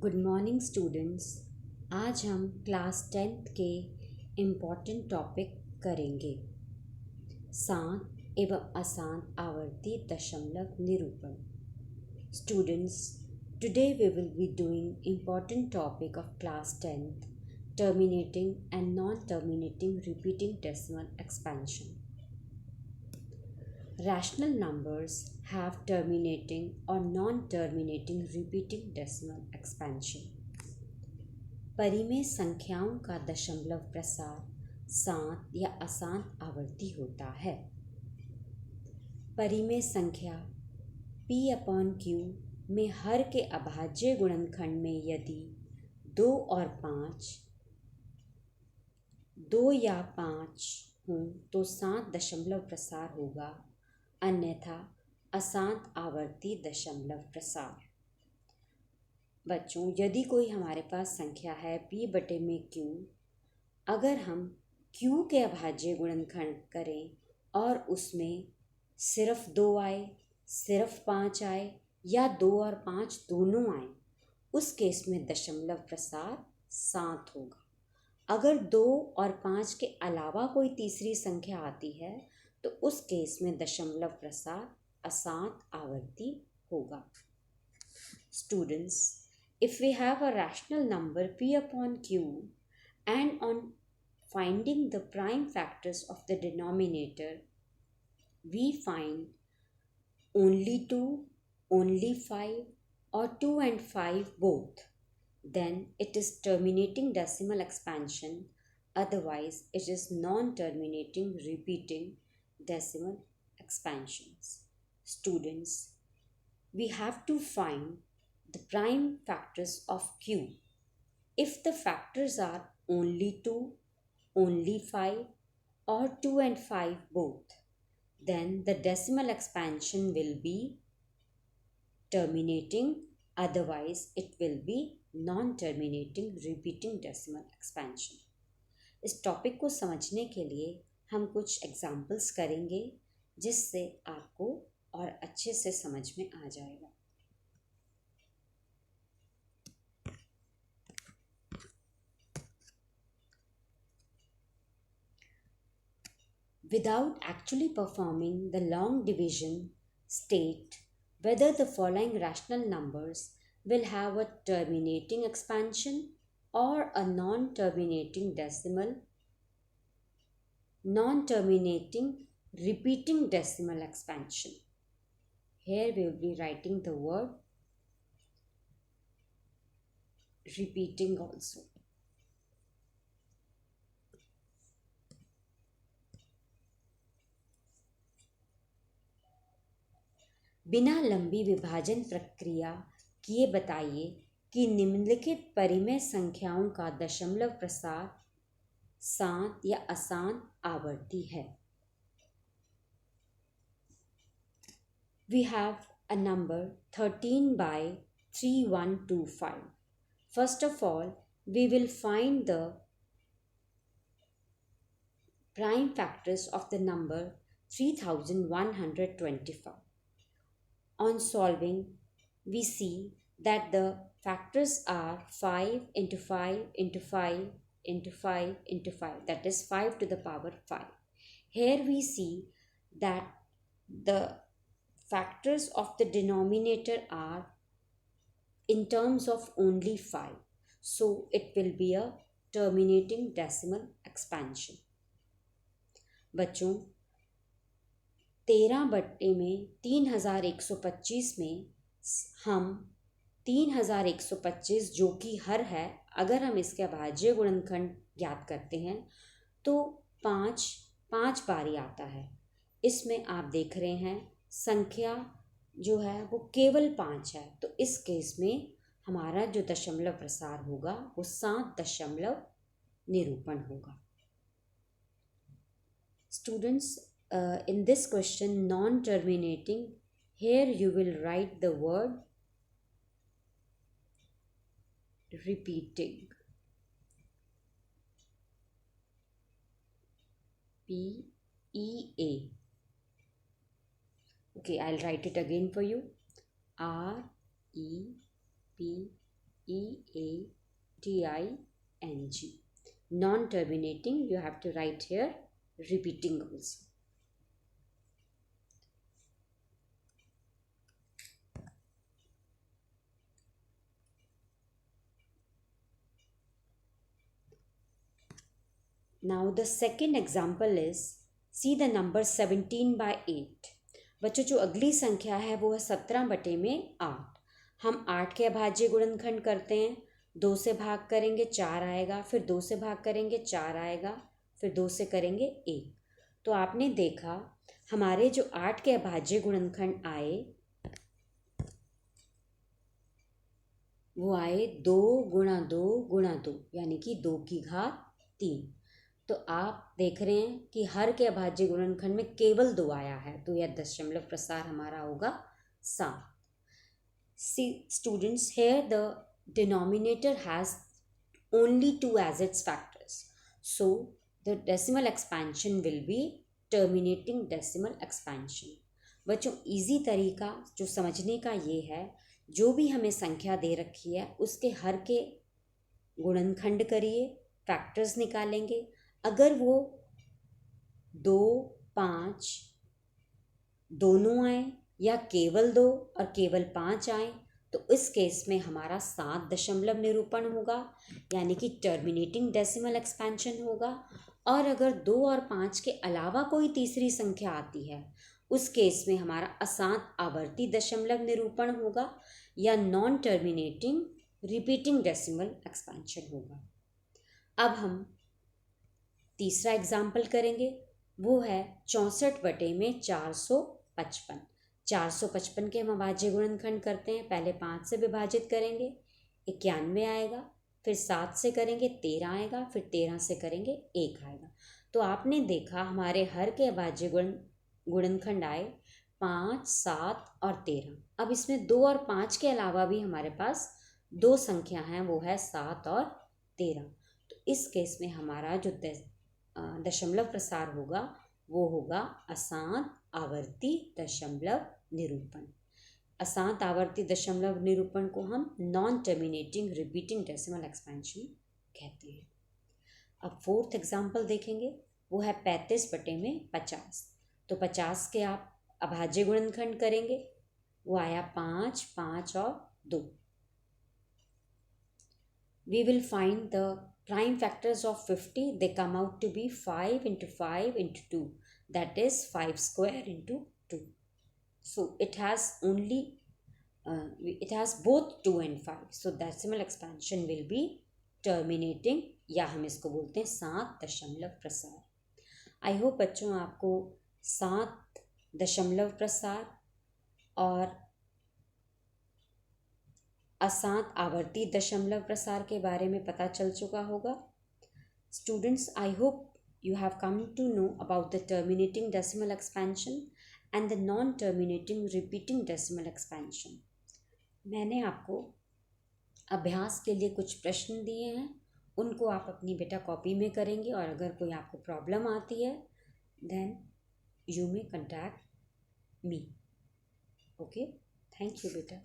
Good morning students. आज हम class 10th के इम्पॉर्टेंट टॉपिक करेंगे शांत एवं अशांत आवर्ती दशमलव निरूपण। Students, today we will be doing important topic of class 10th terminating and non-terminating repeating decimal expansion. Rational numbers have terminating or non-terminating repeating decimal expansion. परिमेय संख्याओं का दशमलव प्रसार शांत या अशांत आवर्ती होता है। परिमेय संख्या p/q में हर के अभाज्य गुणनखंड में यदि 2 और 5 2 या 5 हों तो शांत दशमलव प्रसार होगा, अन्यथा अशांत आवर्ती दशमलव प्रसार। बच्चों, यदि कोई हमारे पास संख्या है p/q, अगर हम q के अभाज्य गुणनखंड करें और उसमें सिर्फ 2 आए, सिर्फ 5 आए या 2 और 5 दोनों आए, उस केस में दशमलव प्रसार शांत होगा। अगर 2 और 5 के अलावा कोई तीसरी संख्या आती है तो उस केस में दशमलव प्रसार अशांत आवर्ती होगा। Students, if we have a rational number p/q and on finding the prime factors of the denominator, we find only 2, only 5 or 2 and 5 both, then it is terminating decimal expansion, otherwise it is non-terminating repeating decimal expansions. Students, we have to find the prime factors of q. If the factors are only 2, only 5 or 2 and 5 both, then the decimal expansion will be terminating, otherwise it will be non-terminating repeating decimal expansion. इस topic को समझने के लिए हम कुछ examples करेंगे जिससे आपको और अच्छे से समझ में आ जाएगा। Without actually performing the long division, state whether the following rational numbers will have a terminating expansion or a non-terminating repeating decimal expansion. Here we will be writing the word repeating also. बिना लंबी विभाजन प्रक्रिया किए बताइए कि निम्नलिखित परिमेय संख्याओं का दशमलव प्रसार शांत या अशांत आवर्ती है। We have a number 13/3125. First of all, we will find the prime factors of the number 3125. On solving, we see that the factors are 5 into 5 into 5 into 5 into 5, that is 5 to the power 5. Here we see that the factors of the denominator are in terms of only 5, so it will be a terminating decimal expansion. बच्चों, 13/3125 में हम 3125 जो कि हर है, अगर हम इसके अभाज्य गुणनखंड ज्ञात करते हैं तो 5 बारी आता है। इसमें आप देख रहे हैं संख्या जो है वो केवल 5 है, तो इस केस में हमारा जो दशमलव प्रसार होगा वो 7 दशमलव निरूपण होगा। Students, in this question non-terminating, here you will write the word repeating, PEA. Okay, I'll write it again for you, REPEATING. E-A-T-I-N-G. Non-terminating, you have to write here repeating also. Now the second example is, see the number 17/8. बच्चों जो अगली संख्या है वो है 17/8. हम 8 के अभाज्य गुणनखंड करते हैं. 2 से भाग करेंगे 4 आएगा, फिर 2 से भाग करेंगे 4 आएगा, फिर 2 से करेंगे 1. तो आपने देखा हमारे जो 8 के अभाज्य गुणनखंड आए वो आए 2 गुणा 2 गुणा 2, यानी कि 2 की घात 3. तो आप देख रहे हैं कि हर के अभाज्य गुणनखंड में केवल 2 आया है, तो यह दशमलव प्रसार हमारा होगा 7. See students, here the denominator has only 2 as its factors, so the decimal expansion will be terminating decimal expansion. बच्चों इजी तरीका जो समझने का ये है, जो भी हमें संख्या दे रखी है उसके हर के गुणनखंड करिए, फैक्टर्स निकालेंगे. अगर वो 2, 5 दोनों आए या केवल 2 और केवल 5 आए तो इस केस में हमारा 7 दशमलव निरूपण होगा, यानी कि टर्मिनेटिंग डेसिमल एक्सपेंशन होगा. और अगर 2 और 5 के अलावा कोई तीसरी संख्या आती है उस केस में हमारा अशांत आवर्ती दशमलव निरूपण होगा या non terminating repeating decimal expansion होगा. अब हम तीसरा एग्जाम्पल करेंगे, वो है 64/455. 455 के हम अभाज्य गुणनखंड करते हैं. पहले 5 से विभाजित करेंगे 91 आएगा, फिर 7 से करेंगे 13 आएगा, फिर 13 से करेंगे 1 आएगा. तो आपने देखा हमारे हर के अभाज्य गुणनखंड आए 5, 7 और 13. अब इसमें 2 और 5 के अलावा भी हमारे पास 2 संख्या हैं, वो है 7 और 13. तो इस केस में हमारा जो दशमलव प्रसार होगा वो होगा अशांत आवर्ती दशमलव निरूपण. अशांत आवर्ती दशमलव निरूपण को हम non terminating repeating decimal expansion कहते हैं. अब फोर्थ एग्जाम्पल देखेंगे, वो है 35/50. तो 50 के आप अभाज्य गुणनखंड करेंगे, वो आया 5, 5 और 2. We will find the prime factors of 50. They come out to be 5 into 5 into 2. That is 5 square into 2. So it has both 2 and 5. So decimal expansion will be terminating, या हम इसको बोलते हैं 7 दशमलव प्रसार. आई होप बच्चों आपको 7 दशमलव प्रसार और अशांत आवर्ती दशमलव प्रसार के बारे में पता चल चुका होगा. Students, I hope you have come to know about the terminating decimal expansion and the non-terminating repeating decimal expansion. मैंने आपको अभ्यास के लिए कुछ प्रश्न दिए हैं, उनको आप अपनी बेटा कॉपी में करेंगे और अगर कोई आपको प्रॉब्लम आती है then you may contact me. Okay, thank you बेटा.